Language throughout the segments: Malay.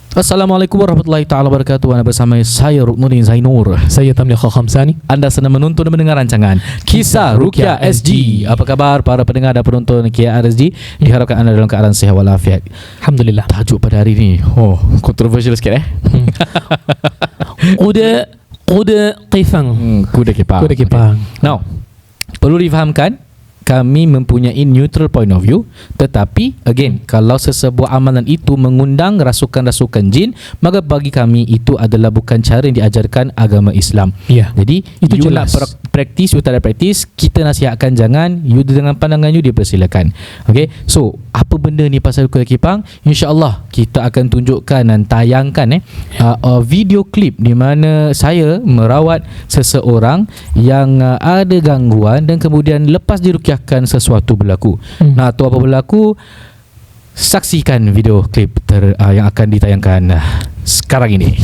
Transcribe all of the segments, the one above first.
Assalamualaikum warahmatullahi taala wabarakatuh. Anda bersama saya Ruknuddin Zainur. Saya Tamliha Khamsani. Anda sedang menonton dan mendengar rancangan Kisah Ruqyah SG. Apa khabar para pendengar dan penonton KRSG? Diharapkan anda dalam keadaan sihat walafiat. Alhamdulillah. Tajuk pada hari ini kontroversial sikit Kuda Qifang. Kuda kepang. Kuda Kepang. Now, perlu difahamkan kami mempunyai neutral point of view, tetapi again, kalau sesebuah amalan itu mengundang rasukan-rasukan jin, maka bagi kami itu adalah bukan cara yang diajarkan agama Islam. Ya. Jadi Itu you jelas. nak praktis, you tak ada praktis, kita nasihatkan jangan, you dengan pandangan you dipersilakan. Okay, so apa benda ni pasal kuda kepang? InsyaAllah kita akan tunjukkan dan tayangkan video klip di mana saya merawat seseorang yang ada gangguan dan kemudian lepas diruqyahkan sesuatu berlaku. Nah, tu apa berlaku? Saksikan video klip yang akan ditayangkan sekarang ini.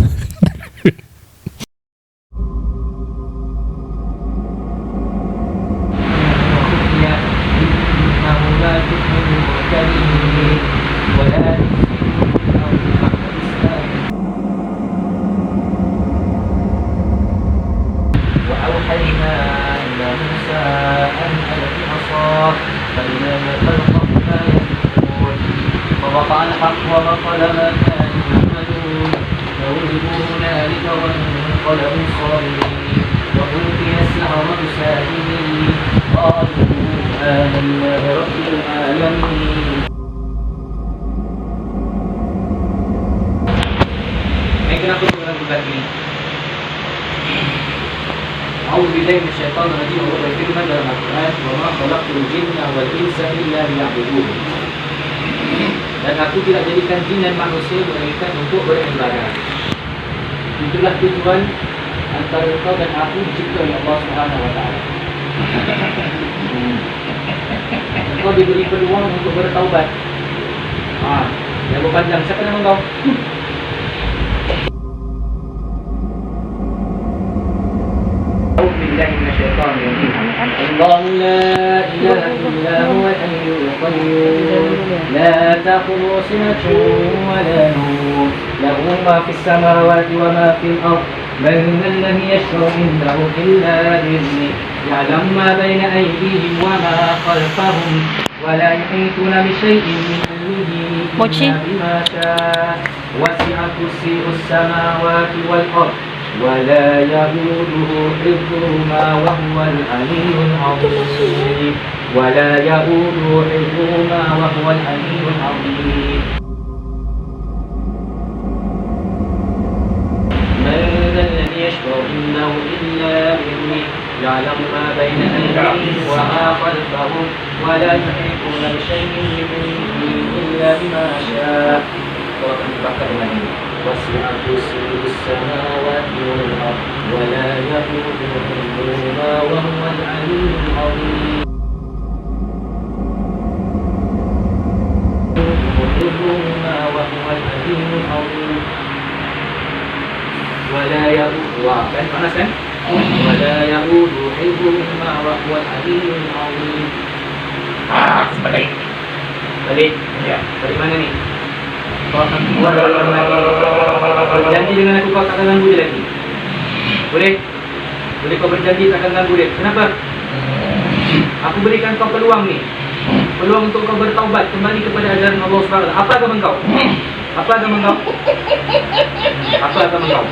فوقع الحق وبطل ما كانوا يعملون فغلبوا هنالك وانقلبوا صاغرين وألقي السحرة ساجدين قالوا آمنا برب العالمين. Kenapa orang berbagi? أعوذ بالله من الشيطان الرجيم وبركاته dalam Al-Quran wa ma khalaqtul jinna wal insa illa liya'budun. Dan aku tidak jadikan jin dan manusia melainkan untuk beribadah. Itulah tujuan antara kau dan aku dicipta oleh Allah Subhanahu wa taala. Kau diberi peluang untuk bertaubat. Yang berpanjang, siapa nama kau? الله لا إله إلا هو الحي القيوم لا تأخذه سنة ولا نوم له ما في السماوات وما في الأرض من ذا الذي يشفع عنده إلا بإذنه يعلم ما بين أيديهم وما خلفهم ولا يحيطون بشيء من علمه إلا بما شاء وسع كرسيه السماوات والأرض ولا يؤوده حفظهما وهو العلي العظيم ولا يؤوده حفظهما وهو العلي العظيم. من ذا الذي يشفع عنده إلا بإذنه يعلم ما بين أيديهم وما خلفهم ولا يحيطون بشيء من علمه إلا بما شاء. وسع كرسيه السماوات والأرض ولا يئوده حفظهما وهو العلي العظيم. حفظهما وهو العلي العظيم ولا يئوده ولا يئوده حفظهما وهو العلي العظيم. Balik. Ya. Dari mana ni? Kau akan keluar dalam berjanji dengan aku, kau takkan ganggu dia lagi. Boleh? Boleh kau berjanji takkan ganggu dia. Kenapa? Aku berikan kau peluang ni. Peluang untuk kau bertaubat kembali kepada ajaran Allah SWT. Apa agama kau? Apa agama kau? Apa agama kau?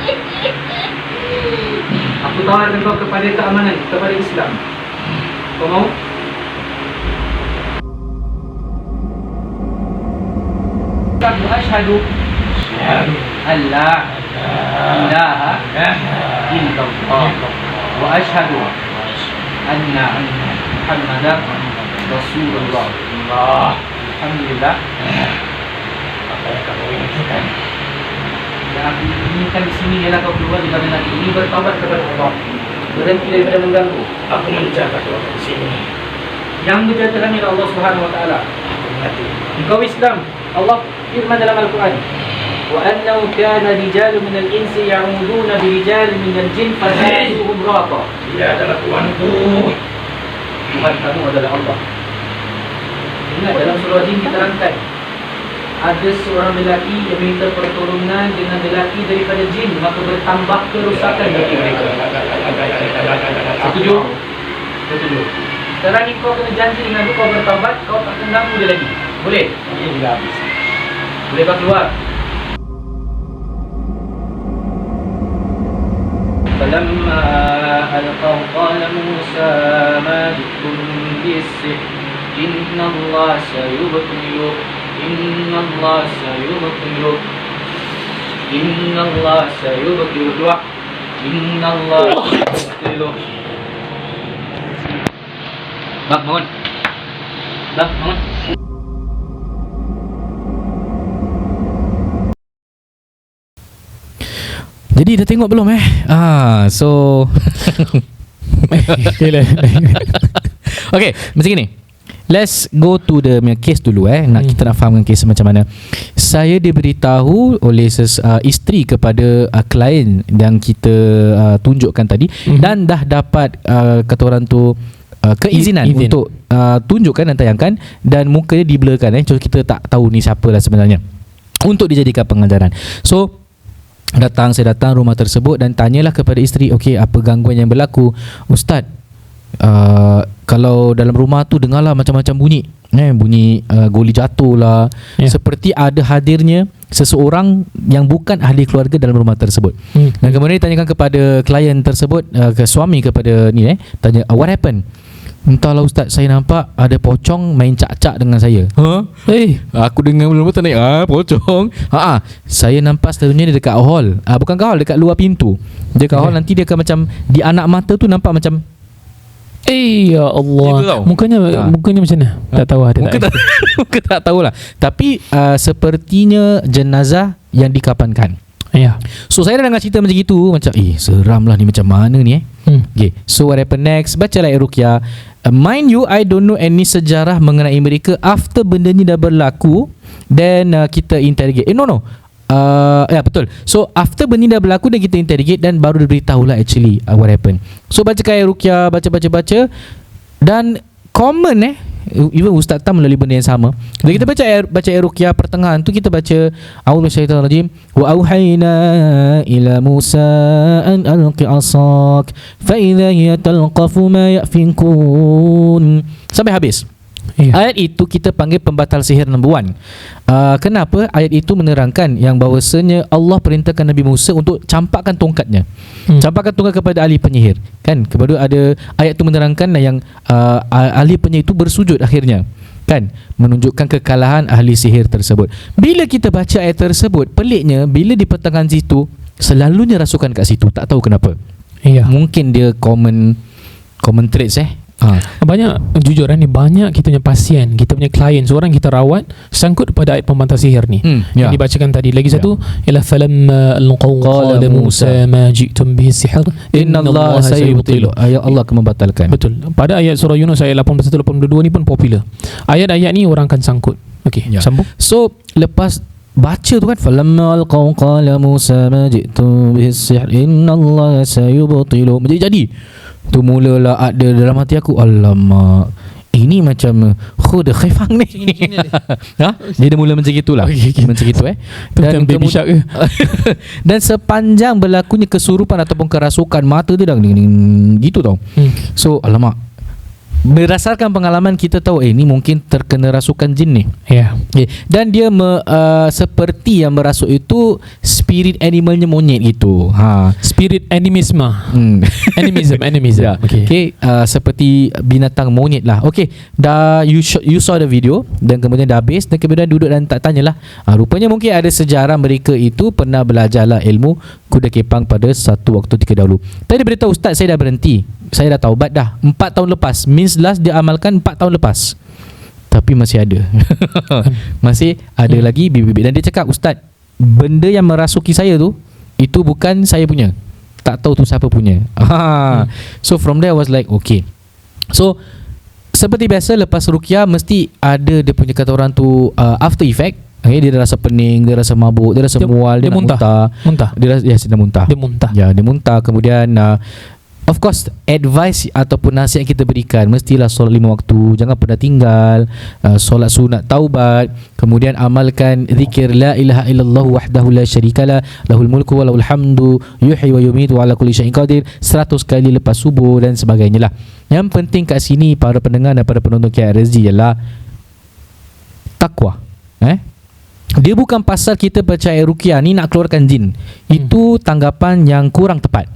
Aku tawarkan kau kepada keamanan, kepada Islam. Kau mau? Asyhadu an la ilaha illallah wa asyhadu anna Muhammadan Rasulullah. Alhamdulillah. Apa yang kamu inginkan? Yang aku inginkan di sini ialah kau keluar di dalam hati ini bertaubat kepada Allah, berhenti daripada mengganggu. Aku menjaga kau di sini. Yang menjaga kami adalah Allah Subhanahu wa taala. Engkau Islam. Allah firman dalam Al-Quran, wa annahu kana rijalun minal insi ya'uduna birijal minal jin fazaduhum raqa. Dia adalah Tuhanku. Tuhan kamu adalah Allah. Ingat dalam surah Jin diterangkan ada seorang lelaki yang minta pertolongan dengan lelaki daripada jin, maka bertambah kerosakan bagi mereka. Setuju? Setuju. Sekarang ni kau kena janji dengan dia, kau bertaubat, kau tak kena ganggu dia lagi. Boleh? Ini juga habis. Boleh kau keluar? فلما ألقوا قال موسى ما جئتم بالسحر إن الله سيبطله إن الله سيبطله إن الله سيبطله إن الله سيبطله. Bang, bangun. Bang, bangun. Jadi dah tengok belum so okay, macam ni. Let's go to the case dulu kita nak fahamkan case macam mana. Saya diberitahu oleh isteri kepada klien yang kita tunjukkan tadi dan dah dapat kata orang tu keizinan untuk tunjukkan dan tayangkan, dan muka dia diblurkan so kita tak tahu ni siapa lah sebenarnya, untuk dijadikan pengajaran. So saya datang rumah tersebut dan tanyalah kepada isteri, okey, apa gangguan yang berlaku? Ustaz, kalau dalam rumah tu dengarlah macam-macam bunyi, bunyi goli jatuh lah, seperti ada hadirnya seseorang yang bukan ahli keluarga dalam rumah tersebut. Dan kemudian ditanyakan kepada klien tersebut, ke suami kepada ni tanya, what happened? Entahlah Ustaz, saya nampak ada pocong main cak-cak dengan saya. Aku dengar belum betul naik pocong. Saya nampak selalunya dia dekat hall. Bukan kat hall, dekat luar pintu. Dia kat hall, nanti dia akan macam di anak mata tu nampak macam ya Allah. Mukanya macam mana? Tak tahu ada. Muka tak tahulah. Tapi sepertinya jenazah yang dikapankan. Ya. So saya dah dengar cerita macam itu, macam seram lah ni, macam mana ni Okay, so what happen next? Bacalah ayat Ruqyah. Mind you, I don't know any sejarah mengenai mereka after benda ni dah berlaku. Then kita interrogate. Betul. So after benda ni dah berlaku, dan kita interrogate, dan baru diberitahulah actually what happened. So baca ayat Ruqyah, baca, dan common even Ustaz Tam melalui benda yang sama. Bila kita baca ayat Ruqyah pertengahan tu, kita baca a'udzu minasyaitonir rajim, wa auhayna ila Musa an alqi asak fa idza hiya talqafu ma yafikun sampai habis. Ayat itu kita panggil pembatal sihir number 1. Kenapa? Ayat itu menerangkan yang bahawasanya Allah perintahkan Nabi Musa untuk campakkan tongkatnya. Campakkan tongkat kepada ahli penyihir. Kan? Kemudian ada ayat itu menerangkan yang ahli penyihir itu bersujud akhirnya. Kan? Menunjukkan kekalahan ahli sihir tersebut. Bila kita baca ayat tersebut, peliknya bila di pertengahan situ selalunya rasukan kat situ. Tak tahu kenapa. Mungkin dia common traits Banyak, jujur ni banyak kita punya pasien, kita punya klien, seorang kita rawat sangkut pada ayat pembantah sihir ni yang dibacakan tadi. Lagi satu ialah falamma qala Musa ma ji'tum bihi sihr innallaha sayubtilu. Ayat Allah akan membatalkan. Betul. Pada ayat surah Yunus ayat 81 82 ni pun popular. Ayat-ayat ni orang akan sangkut. Okey, sambung. So lepas baca tu kan, falamma qala Musa ma ji'tum bihi sihr innallaha sayubtilu, jadi tu mulalah ada dalam hati aku, alamak, ini macam khud khifang ni. Dia dah mula macam gitulah. Macam gitu Dan baby shark ke? Dan sepanjang berlakunya kesurupan ataupun kerasukan, mata dia dah gitu tau. So alamak, berdasarkan pengalaman kita tahu ni mungkin terkena rasukan jin ni. Dan dia seperti yang merasuk itu spirit animalnya monyet gitu. Spirit animism. Animism. Okay, seperti binatang monyet lah. Okay, dah you saw the video, dan kemudian dah habis, dan kemudian duduk dan tak tanyalah. Rupanya mungkin ada sejarah mereka itu pernah belajarlah ilmu kuda kepang pada satu waktu ketika dahulu. Tadi dia beritahu, Ustaz, saya dah berhenti, saya dah taubat dah 4 tahun lepas. Means last dia amalkan 4 tahun lepas, tapi masih ada. Masih ada lagi bibit-bibit. Dan dia cakap, Ustaz, benda yang merasuki saya tu, itu bukan saya punya, tak tahu tu siapa punya. So from there I was like, okay. So seperti biasa, lepas Ruqyah mesti ada dia punya, kata orang tu, after effect. Dia rasa pening, dia rasa mabuk, dia rasa mual, dia nak muntah. Dia rasa, dia muntah. Dia muntah. Kemudian of course, advice ataupun nasihat kita berikan, mestilah solat 5 waktu, jangan pernah tinggal, solat sunat taubat, kemudian amalkan zikir la ilaha illallah wahdahu la syarikalah, lahul mulku wa lahul hamdu, yuhyi wa yumiitu wa ala kulli syai'in qadir, 100 kali lepas subuh dan sebagainya lah. Yang penting kat sini para pendengar dan para penonton KRSG ialah takwa. Dia bukan pasal kita percaya ruqyah ni nak keluarkan jin. Itu tanggapan yang kurang tepat.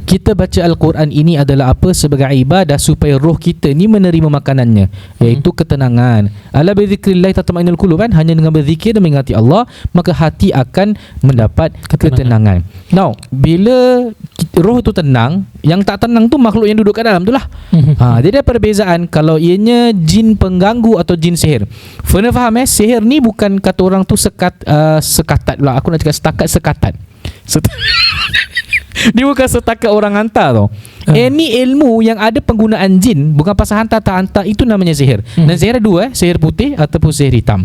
Kita baca Al-Quran ini adalah apa? Sebagai ibadah supaya roh kita ni menerima makanannya, iaitu ketenangan. Ala bi dzikrillah tatma'innul qulub, kan? Hanya dengan berzikir dan mengingati Allah, maka hati akan mendapat ketenangan. Now, bila roh tu tenang, yang tak tenang tu makhluk yang duduk kat dalam tu lah. Jadi ada perbezaan kalau ianya jin pengganggu atau jin sihir. Kena faham sihir ni bukan kata orang tu sekatat lah. Aku nak cakap setakat sekatan. Dia bukan setakat orang hantar tau. Any ilmu yang ada penggunaan jin, bukan pasal hantar tak hantar, itu namanya sihir. Dan sihir ada dua, sihir putih ataupun sihir hitam.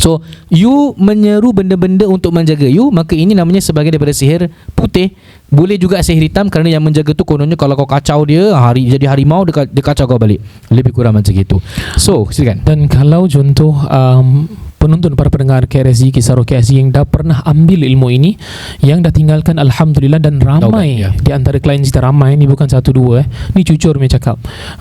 So you menyeru benda-benda untuk menjaga you, maka ini namanya sebagai daripada sihir putih. Boleh juga sihir hitam, kerana yang menjaga tu kononnya kalau kau kacau dia, jadi harimau, dia kacau kau balik. Lebih kurang macam itu. So silakan. Dan kalau contoh penonton, para pendengar KRSG, Kisah Roh KRSG yang dah pernah ambil ilmu ini, yang dah tinggalkan, alhamdulillah, dan ramai di antara klien kita, ramai ni, bukan satu dua ni jujur saya cakap,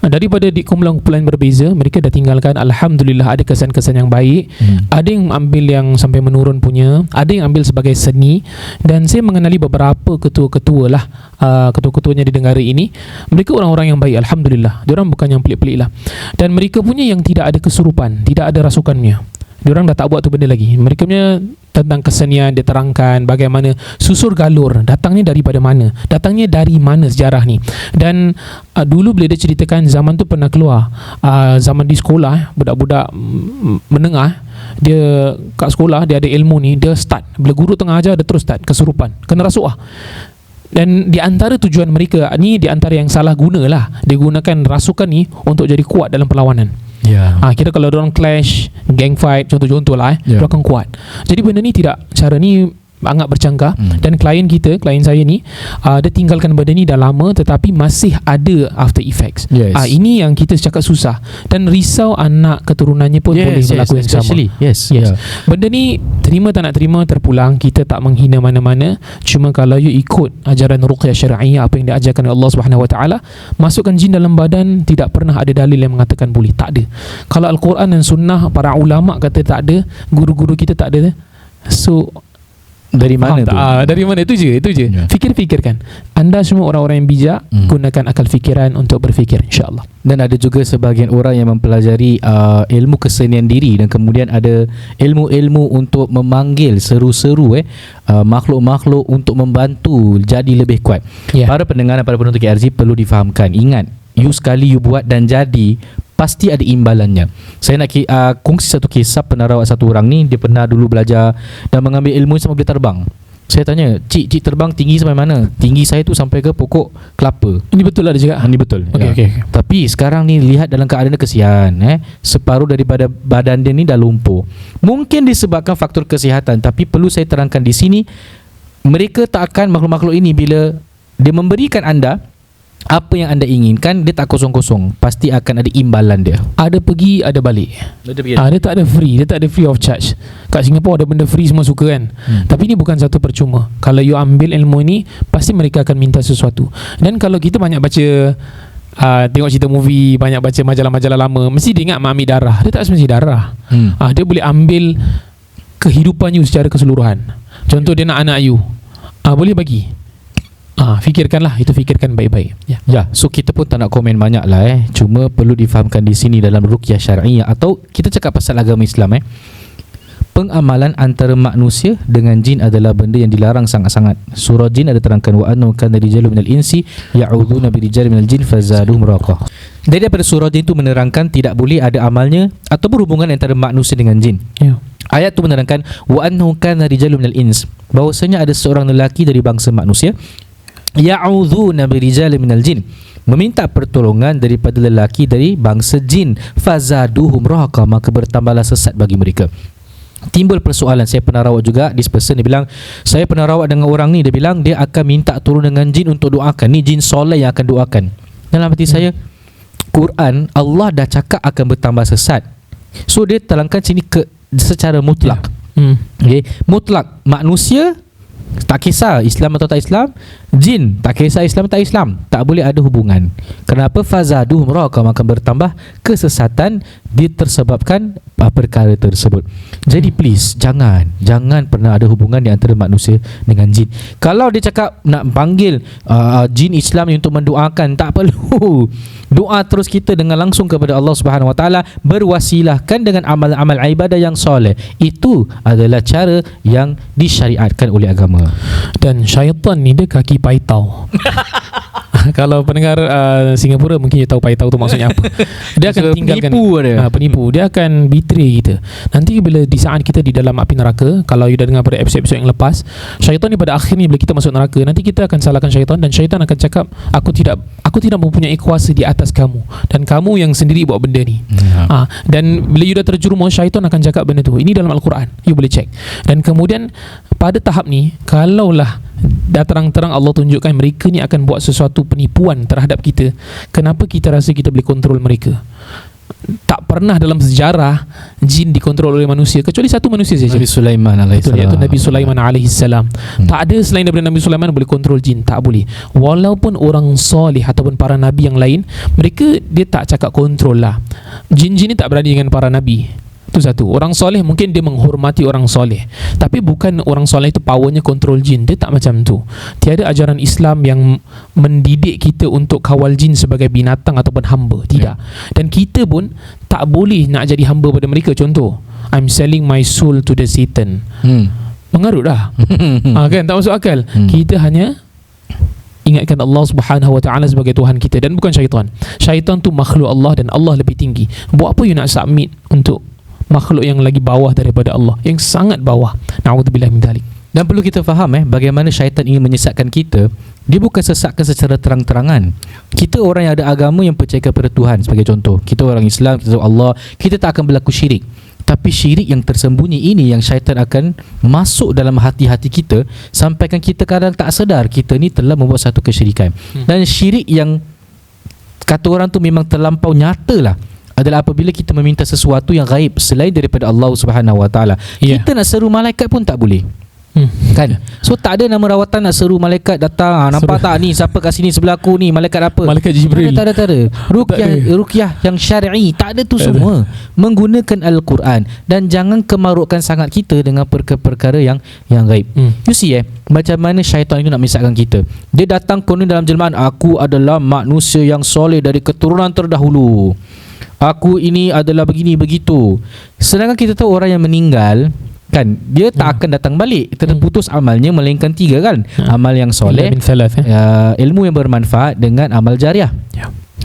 daripada di kumpulan-kumpulan berbeza, mereka dah tinggalkan, alhamdulillah, ada kesan-kesan yang baik. Ada yang ambil yang sampai menurun punya, ada yang ambil sebagai seni. Dan saya mengenali beberapa ketua-ketua lah, ketua-ketuanya di negara ini, mereka orang-orang yang baik, alhamdulillah. Diorang bukan yang pelik-pelik lah. Dan mereka punya yang tidak ada kesurupan, tidak ada rasukannya. Diorang dah tak buat tu benda lagi. Mereka punya tentang kesenian, dia terangkan bagaimana susur galur, datangnya daripada mana, datangnya dari mana sejarah ni. Dan dulu bila dia ceritakan, zaman tu pernah keluar, zaman di sekolah, budak-budak menengah, dia kat sekolah, dia ada ilmu ni, dia start, bila guru tengah ajar, dia terus start kesurupan, kena rasuah. Dan di antara tujuan mereka ni, di antara yang salah guna lah, dia gunakan rasukan ni untuk jadi kuat dalam perlawanan. Kira kalau orang clash, gang fight, contoh-contoh lah, dia akan kuat. Jadi benda ni tidak, cara ni sangat bercanggah. Dan klien saya ni, dia tinggalkan benda ni dah lama, tetapi masih ada after effects. Ini yang kita cakap susah, dan risau anak keturunannya pun boleh berlaku yang sama. Benda ni, terima tak nak terima, terpulang. Kita tak menghina mana-mana. Cuma kalau you ikut ajaran ruqyah syar'iyah, apa yang diajarkan oleh Allah SWT, masukkan jin dalam badan, tidak pernah ada dalil yang mengatakan boleh. Tak ada. Kalau Al-Quran dan Sunnah, para ulama kata tak ada, guru-guru kita tak ada. So dari mana tu? Dari mana? Itu je. Fikir-fikirkan. Anda semua orang-orang yang bijak, gunakan akal fikiran untuk berfikir, insya-Allah. Dan ada juga sebahagian orang yang mempelajari ilmu kesenian diri, dan kemudian ada ilmu-ilmu untuk memanggil seru-seru makhluk-makhluk untuk membantu jadi lebih kuat. Para pendengar dan para penonton KRSG perlu difahamkan, ingat, you sekali you buat dan jadi, pasti ada imbalannya. Saya nak kongsi satu kisah. Pernah rawat satu orang ni, dia pernah dulu belajar dan mengambil ilmu sampai boleh terbang. Saya tanya, cik terbang tinggi sampai mana? Tinggi saya tu sampai ke pokok kelapa. Ini betul lah dia cakap? Ini betul. Okay. Tapi sekarang ni lihat dalam keadaan kesian, separuh daripada badan dia ni dah lumpuh. Mungkin disebabkan faktor kesihatan, tapi perlu saya terangkan di sini, mereka tak akan, makhluk-makhluk ini, bila dia memberikan anda apa yang anda inginkan, dia tak kosong-kosong, pasti akan ada imbalan dia. Ada pergi, ada balik. Dia tak ada free, dia tak ada free of charge. Kat Singapura ada benda free, semua suka kan. Tapi ini bukan satu percuma. Kalau you ambil ilmu ini, pasti mereka akan minta sesuatu. Dan kalau kita banyak baca, tengok cerita movie, banyak baca majalah-majalah lama, mesti dia ingat mak ambil darah. Dia tak semesti darah. Dia boleh ambil kehidupan you secara keseluruhan. Contoh dia nak anak you, boleh bagi. Fikirkanlah, itu fikirkan baik-baik. So kita pun tak nak komen banyak lah. Cuma perlu difahamkan di sini dalam ruqyah syar'iyah, atau kita cakap pasal agama Islam, pengamalan antara manusia dengan jin adalah benda yang dilarang sangat-sangat. Surah Jin ada terangkan, wa annahu kana rijalun minal insi ya'udzuuna bi rijalin minal jin fazaduhum raqa. Daripada surah Jin itu menerangkan tidak boleh ada amalnya atau berhubungan antara manusia dengan jin. Ayat tu menerangkan, wa annahu kana rijalun minal ins, bahwasanya ada seorang lelaki dari bangsa manusia, ya'udzuuna bi rijalin minal jin, meminta pertolongan daripada lelaki dari bangsa jin, fazaduhum raqa, maka bertambahlah sesat bagi mereka. timbul persoalan. Saya pernah rawat juga, this person dia bilang, saya pernah rawat dengan orang ni, dia bilang dia akan minta turun dengan jin untuk doakan. Ni jin soleh yang akan doakan. Dalam hati saya, Quran Allah dah cakap akan bertambah sesat. So dia terangkan sini secara mutlak. Okay. Mutlak, manusia tak kisah Islam atau tak Islam, jin tak kisah Islam tak Islam, tak boleh ada hubungan. Kenapa? Fazaduhum raqa, maka bertambah kesesatan ditersebabkan perkara tersebut. Jadi please jangan pernah ada hubungan di antara manusia dengan jin. Kalau dia cakap nak panggil jin Islam ni untuk mendoakan, tak perlu. Doa terus kita dengan langsung kepada Allah Subhanahu Wa Taala, berwasilahkan dengan amal-amal ibadah yang soleh. Itu adalah cara yang disyariatkan oleh agama. Dan syaitan ni dia kaki paitau. Kalau pendengar Singapura mungkin dia tahu paitau tu maksudnya apa. Dia akan tinggalkan penipu. Dia akan betray kita. Nanti bila di saat kita di dalam api neraka, kalau you dah dengar pada episod-episod yang lepas, syaitan ni pada akhirnya bila kita masuk neraka, nanti kita akan salahkan syaitan dan syaitan akan cakap, aku tidak mempunyai kuasa di atas kamu dan kamu yang sendiri buat benda ni. Dan bila you dah terjerumus, syaitan akan cakap benda tu. Ini dalam Al-Quran, you boleh cek. Dan kemudian pada tahap ni, kalaulah dah terang-terang Allah tunjukkan mereka ni akan buat sesuatu penipuan terhadap kita, kenapa kita rasa kita boleh kontrol mereka? Tak pernah dalam sejarah jin dikontrol oleh manusia kecuali satu manusia saja, Nabi Sulaiman alaihissalam. Iaitu Nabi Sulaiman alaihissalam. Tak ada selain daripada Nabi Sulaiman boleh kontrol jin, tak boleh. Walaupun orang soleh ataupun para nabi yang lain, mereka dia tak cakap kontrol lah. Jin-jin ni tak berani dengan para nabi. Itu satu. Orang soleh mungkin dia menghormati orang soleh, tapi bukan orang soleh itu powernya kontrol jin. Dia tak macam tu. Tiada ajaran Islam yang mendidik kita untuk kawal jin sebagai binatang ataupun hamba. Tidak. Dan kita pun tak boleh nak jadi hamba pada mereka. Contoh, I'm selling my soul to the Satan. Mengarut dah. Kan tak masuk akal. Kita hanya ingatkan Allah Subhanahu Wa Taala sebagai Tuhan kita dan bukan syaitan. Syaitan tu makhluk Allah dan Allah lebih tinggi. Buat apa you nak submit untuk makhluk yang lagi bawah daripada Allah, yang sangat bawah. Na'udzubillah min dzalik. Dan perlu kita faham bagaimana syaitan ingin menyesatkan kita. Dia bukan sesatkan secara terang-terangan. Kita orang yang ada agama yang percaya kepada Tuhan, sebagai contoh, kita orang Islam, kita tahu Allah, kita tak akan berlaku syirik. Tapi syirik yang tersembunyi ini yang syaitan akan masuk dalam hati-hati kita, sampaikan kita kadang tak sedar kita ni telah membuat satu kesyirikan. Dan syirik yang kata orang tu memang terlampau nyata lah adalah apabila kita meminta sesuatu yang gaib selain daripada Allah Subhanahu Wa Taala. Kita nak seru malaikat pun tak boleh. Kan? So tak ada nama rawatan nak seru malaikat datang. Nampak tak ni siapa kat sini sebelah aku ni, malaikat apa? Malaikat Jibril. Tak ada. Ruqyah yang syar'i, tak ada tu semua. Menggunakan Al-Quran dan jangan kemarutkan sangat kita dengan perkara-perkara yang gaib. You see macam mana syaitan itu nak menyesatkan kita. Dia datang konon dalam jelmaan, aku adalah manusia yang soleh dari keturunan terdahulu, aku ini adalah begini begitu. Sedangkan kita tahu orang yang meninggal kan, dia tak akan datang balik, terputus amalnya melainkan 3 kan. Amal yang soleh, ilmu yang bermanfaat dengan amal jariah.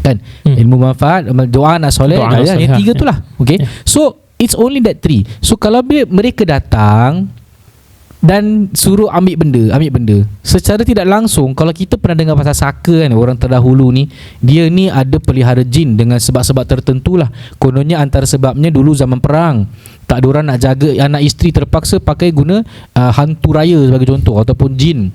Kan? Ilmu manfaat, amal doa anak soleh, yang 3 tu lah. Okay. So it's only that 3. So kalau mereka datang dan suruh ambil benda secara tidak langsung, kalau kita pernah dengar pasal Saka kan, orang terdahulu ni, dia ni ada pelihara jin dengan sebab-sebab tertentu lah. Kononnya antara sebabnya dulu zaman perang, tak ada orang nak jaga anak isteri, terpaksa pakai guna hantu raya sebagai contoh, ataupun jin.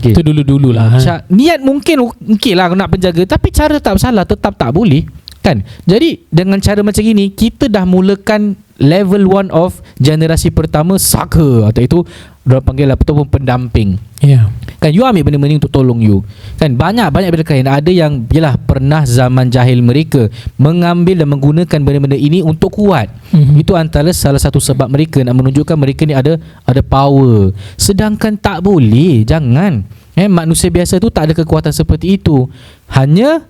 Itu dulu-dulu lah. Niat mungkin okey lah nak penjaga, tapi cara tak salah, tetap tak boleh kan. Jadi dengan cara macam ini, kita dah mulakan level 1 of generasi pertama Saka, atau itu diorang panggil ataupun pendamping. Kan you ambil benda-benda ni untuk tolong you. Kan banyak mereka yang ada yang yalah pernah zaman jahil mereka mengambil dan menggunakan benda-benda ini untuk kuat. Itu antara salah satu sebab mereka nak menunjukkan mereka ni ada power. Sedangkan tak boleh, jangan. Manusia biasa tu tak ada kekuatan seperti itu. Hanya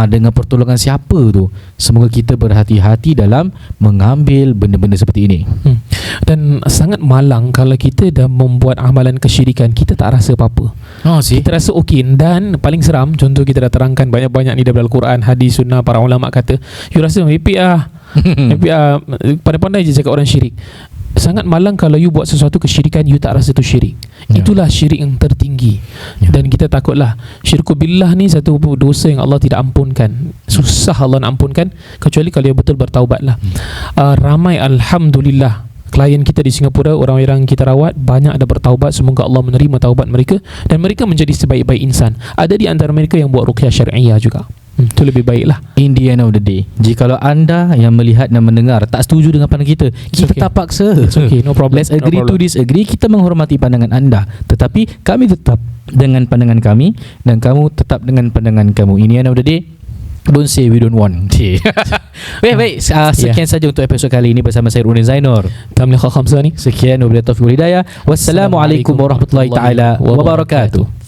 dengan pertolongan siapa tu. Semoga kita berhati-hati dalam mengambil benda-benda seperti ini. Dan sangat malang kalau kita dah membuat amalan kesyirikan, kita tak rasa apa-apa. Kita rasa okey. Dan paling seram, contoh kita dah terangkan banyak-banyak ni daripada Al-Quran, hadis, sunnah, para ulama kata, you rasa happy pandai-pandai je cakap orang syirik. Sangat malang kalau you buat sesuatu kesyirikan, you tak rasa tu syirik. Itulah syirik yang tertinggi. Dan kita takutlah syirku billah ni satu dosa yang Allah tidak ampunkan. Susah Allah nak ampunkan kecuali kalau you betul bertaubatlah. Ramai alhamdulillah klien kita di Singapura, orang-orang yang kita rawat banyak ada bertaubat. Semoga Allah menerima taubat mereka dan mereka menjadi sebaik-baik insan. Ada di antara mereka yang buat ruqyah syar'iyah juga. Itu lebih baiklah. In the end of the day, jikalau anda yang melihat dan mendengar tak setuju dengan pandangan kita, kita okay. tak paksa. It's okay, no problem. Let's agree no to problem. disagree. Kita menghormati pandangan anda, tetapi kami tetap dengan pandangan kami dan kamu tetap dengan pandangan kamu. In the end of the day, don't say we don't want. Baik, sekian saja untuk episod kali ini bersama saya Rudin Zainur. Tamliha khamsa ni. Sekian, wabillahi taufiq wal hidayah. Wassalamualaikum warahmatullahi taala wabarakatuh.